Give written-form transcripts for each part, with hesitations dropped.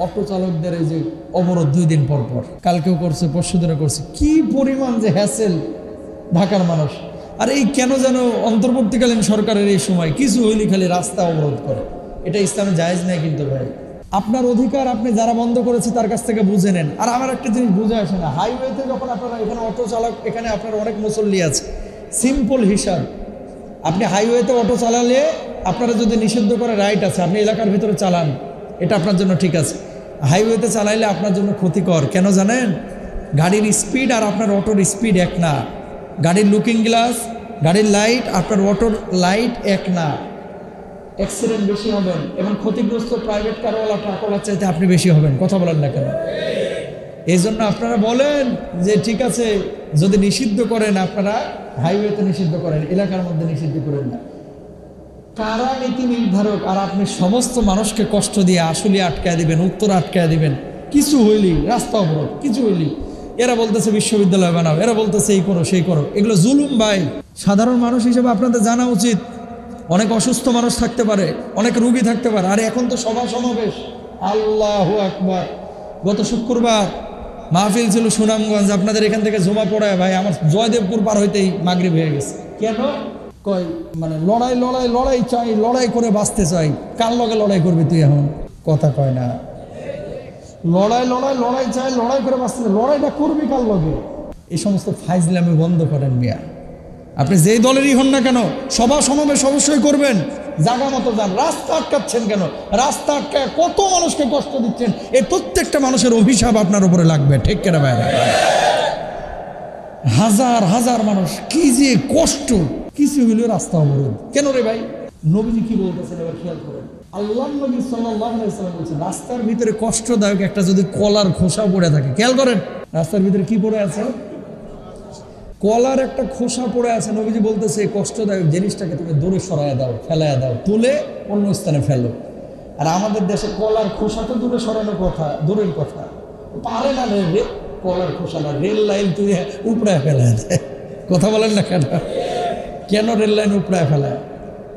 Auto চালকদের এই যে অবরোধ 2 দিন পর পর, কালকেও করছে, পরশু দিনও করছে, কি পরিমাণ যে হ্যাসেল ঢাকার মানুষ। আর এই কেন যেন অন্তর্বর্তীকালীন সরকারের এই সময় কিছু হইলে খালি রাস্তা অবরোধ করে। এটা ইসলামে জায়েজ নাই কিন্তু ভাই। আপনার অধিকার আপনি যারা বন্ধ করেছে তার কাছ থেকে বুঝে নেন। আর আমার একটা জিনিস বুঝে আসে না, হাইওয়েতে যখন আপনারা এখানে অটো চালক, এখানে আপনার অনেক মুসল্লি আছে, সিম্পল হিসাব, আপনি হাইওয়েতে অটো চালালে আপনারা যদি নিষিদ্ধ করে রাইট আছে, আপনি এলাকার ভিতরে চালান, এটা আপনার জন্য ঠিক আছে। হাইওয়েতে চালাইলে আপনার জন্য ক্ষতিকর। কেন জানেন? গাড়ির স্পিড আর আপনার অটোর স্পিড এক না। গাড়ির লুকিং গ্লাস, গাড়ির লাইট, আপনার অটোর লাইট এক না। অ্যাক্সিডেন্ট বেশি হবেন এবং ক্ষতিগ্রস্ত প্রাইভেট কারওয়ালা ট্রাকওয়ালার চাইতে আপনি বেশি হবেন। কথা বলেন না কেন? এই জন্য আপনারা বলেন যে ঠিক আছে, যদি নিষিদ্ধ করেন আপনারা হাইওয়েতে নিষিদ্ধ করেন, এলাকার মধ্যে নিষিদ্ধ করেন না। কারা নীতি নির্ধারক? আর আপনি সমস্ত মানুষকে কষ্ট দিয়ে আসলে আটকায় দিবেন, উত্তর আটকায় দিবেন। কিছু হইলি রাস্তা অবরোধ, কিছু হইলি এরা বলতেছে বিশ্ববিদ্যালয় বানাও, এরা বলতেছে এই করো সেই করো। এগুলো জুলুম ভাই। সাধারণ মানুষ হিসেবে আপনাদের জানা উচিত, অনেক অসুস্থ মানুষ থাকতে পারে, অনেক রোগী থাকতে পারে। আর এখন তো সভা সমাবেশ, আল্লাহু আকবার। গত শুক্রবার মাহফিল ছিল সুনামগঞ্জ, আপনাদের এখান থেকে জমা পড়ায় ভাই আমার জয়দেবপুর পার হইতেই মাগরিব হয়ে গেছে। কেন? কয় মানে লড়াই লড়াই লড়াই চাই, লড়াই করে বাঁচতে চাই। কার লগে লড়াই করবি তুই? এখন কথা কয় না, লড়াই লড়াই লড়াই চাই, লড়াই করে বাঁচতে চাই। লড়াইটা করবি কার লগে? এই সমস্ত ফাইজলামি বন্ধ করেন মিয়া। আপনি যেই দলেরই হন না কেন, সভা সমাবেশ অবশ্যই করবেন, জায়গা মতো যান। রাস্তা আটকাচ্ছেন কেন? রাস্তা আটকায় কত মানুষকে কষ্ট দিচ্ছেন। এই প্রত্যেকটা মানুষের অভিশাপ আপনার উপরে লাগবে, ঠিক কেনা ভাই? হাজার হাজার মানুষ, কি যে কষ্ট। কিছু হইল রাস্তা অবরোধ কেন রে ভাই? নবীজি কি বলতেছেন এবার খেয়াল করেন। আল্লাহ নবী সাল্লাল্লাহু আলাইহি ওয়াসাল্লাম বলছেন, রাস্তার ভিতরে কষ্টদায়ক একটা যদি কলার খোসা পড়ে থাকে, খেয়াল করেন রাস্তার ভিতরে কি পড়ে আছে? কলার একটা খোসা পড়ে আছে। নবীজি বলতেছে এই কষ্টদায়ক জিনিসটাকে তুমি দূরে সরাইয়া দাও, ফেলাইয়া দাও, তুলে অন্য স্থানে ফেলো। আর আমাদের দেশে কলার খোসা তো দূরে সরানোর কথা, দূরের কথা পারে না রে। কলার খোসা না, রেল লাইন তুই উপড়ে ফেলায় দেয়। কথা বলেন না কেন? কেন রেল লাইন উপড়ে ফেলায়?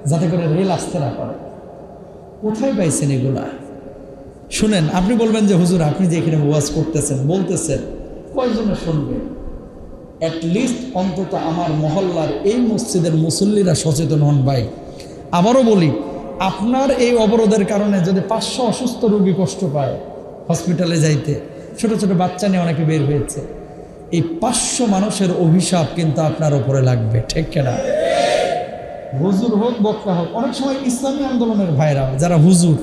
যাতে করে রেল আসতে না পারে। কোথায় পাইছেন এগুলা? শুনেন, আপনি বলবেন যে হুজুর আপনি যে এখানে ওয়াজ করতেছেন, বলতেছেন, কয়জনে শুনবেন? অ্যাটলিস্ট অন্তত আমার মহল্লার এই মসজিদের মুসল্লিরা সচেতন হন ভাই। আবারও বলি, আপনার এই অবরোধের কারণে যদি 500 অসুস্থ রোগী কষ্ট পায় হসপিটালে যাইতে, ছোট ছোট বাচ্চা নিয়ে অনেকে বের হয়েছে, এই 500 মানুষের অভিশাপ কিন্তু আপনার উপরে লাগবে, ঠিক কিনা? হুজুর হোক বক্তা হোক, অনেক সময় ইসলামী আন্দোলনের ভাইরা যারা হুজুর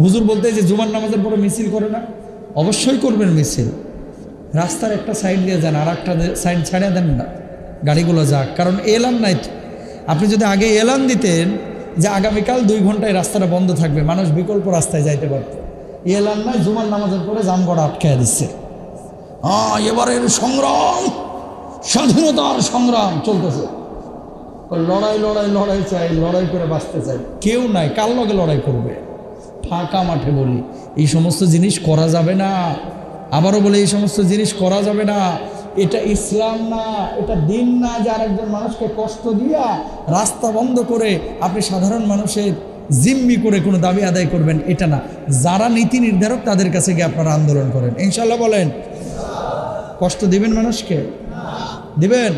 হুজুর বলতে যে জুমার নামাজের পরে মিছিল করে না, অবশ্যই করবেন মিছিল। রাস্তার একটা সাইড দিয়ে যান, আর একটা সাইড ছাড়িয়ে দেন না, গাড়িগুলো যাক। কারণ এলান নাই তো। আপনি যদি আগে এলান দিতেন যে আগামীকাল 2 ঘন্টায় রাস্তাটা বন্ধ থাকবে, মানুষ বিকল্প রাস্তায় যাইতে পারত। এলান নাই, জুমার নামাজের পরে জামগড়া আটকায় দিচ্ছে। এবারের সংগ্রাম, স্বাধীনতার সংগ্রাম চলতেছে। লড়াই লড়াই লড়াই চাই, লড়াই করে বাঁচতে চাই। কেউ নাই, কার লগে লড়াই করবে? ফাঁকা মাঠে বলি এই সমস্ত জিনিস করা যাবে না। আবারও বলে এই সমস্ত জিনিস করা যাবে না। এটা ইসলাম না, এটা দিন না যে আরেকজন মানুষকে কষ্ট দিয়া রাস্তা বন্ধ করে আপনি সাধারণ মানুষের জিম্মি করে কোনো দাবি আদায় করবেন, এটা না। যারা নীতি নির্ধারক তাদের কাছে গিয়ে আপনারা আন্দোলন করেন, ইনশাল্লাহ। বলেন, কষ্ট দিবেন মানুষকে? দিবেন?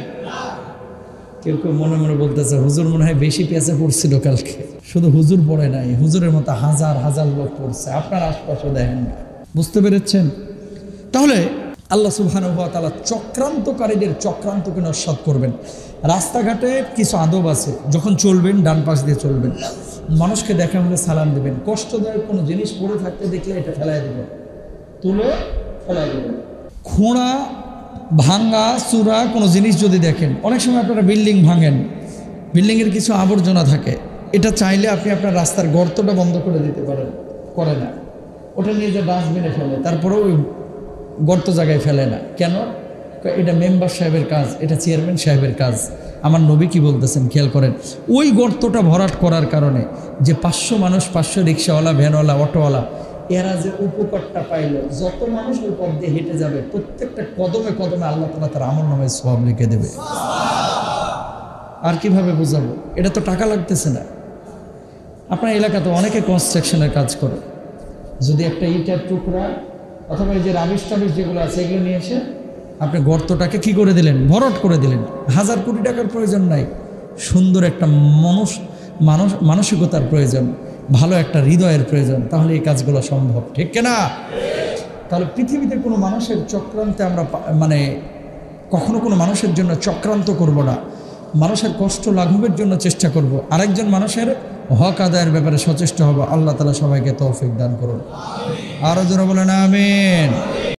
কেউ কেউ মনে মনে বলতেছে হুজুর মনে হয় বেশি পেঁচে পড়ছিল কালকে। শুধু হুজুর পড়ে নাই, হুজুরের মতো হাজার হাজার লোক পড়ছে, আপনার আশপাশে দেখেন না। বুঝতে পেরেছেন? তাহলে আল্লাহ সুবহানাহু ওয়া তাআলা চক্রান্তকারীদের চক্রান্তকে নস্যাৎ করবেন। রাস্তাঘাটে কিছু আদব আছে, যখন চলবেন ডান পাশ দিয়ে চলবেন, মানুষকে দেখা হলে সালাম দেবেন, কষ্টদায়ক কোনো জিনিস পড়ে থাকতে দেখলে এটা ফেলাই দেবেন, তুলে ফেলাই দেবেন। খোঁড়া ভাঙ্গা চূড়া কোনো জিনিস যদি দেখেন, অনেক সময় আপনারা বিল্ডিং ভাঙেন, বিল্ডিংয়ের কিছু আবর্জনা থাকে, এটা চাইলে আপনি আপনার রাস্তার গর্তটা বন্ধ করে দিতে পারেন, করে না, ওটা নিয়ে যে ডাস্টবিনে ফেলে, তারপরেও ওই গর্ত জায়গায় ফেলে না। কেন? এটা মেম্বার সাহেবের কাজ, এটা চেয়ারম্যান সাহেবের কাজ। আমার নবী কি বলতেছেন খেয়াল করেন। ওই গর্তটা ভরাট করার কারণে যে 500 মানুষ, 500 রিক্সাওয়ালা, ভ্যানওয়ালা, অটোওয়ালা, এরা যে উপকারটা পাইল, যত মানুষ ওই পথ দিয়ে হেঁটে যাবে প্রত্যেকটা কদমে কদমে আল্লাহ তাআলা তার আমল নামায় সওয়াব লিখে দেবে। আর কিভাবে বোঝাবো? এটা তো টাকা লাগতেছে না। আপনার এলাকাতে অনেকে কনস্ট্রাকশনের কাজ করে, যদি একটা ইটার টুকরা অথবা এই যে রাবিশ টাবিশ যেগুলো আছে এগুলো নিয়ে এসে আপনি গর্তটাকে কি করে দিলেন, ভরট করে দিলেন। 1000 কোটি টাকার প্রয়োজন নাই, সুন্দর একটা মানসিকতার প্রয়োজন, ভালো একটা হৃদয়ের প্রয়োজন, তাহলে এই কাজগুলো সম্ভব, ঠিক কিনা? তাহলে পৃথিবীতে কোনো মানুষের চক্রান্তে আমরা মানে কখনো কোনো মানুষের জন্য চক্রান্ত করব না, মানুষের কষ্ট লাঘবের জন্য চেষ্টা করব, আরেকজন মানুষের হক আদায়ের ব্যাপারে সচেষ্ট হব। আল্লাহ তাআলা সবাইকে তৌফিক দান করুন। আরো জোরে বলেন আমিন।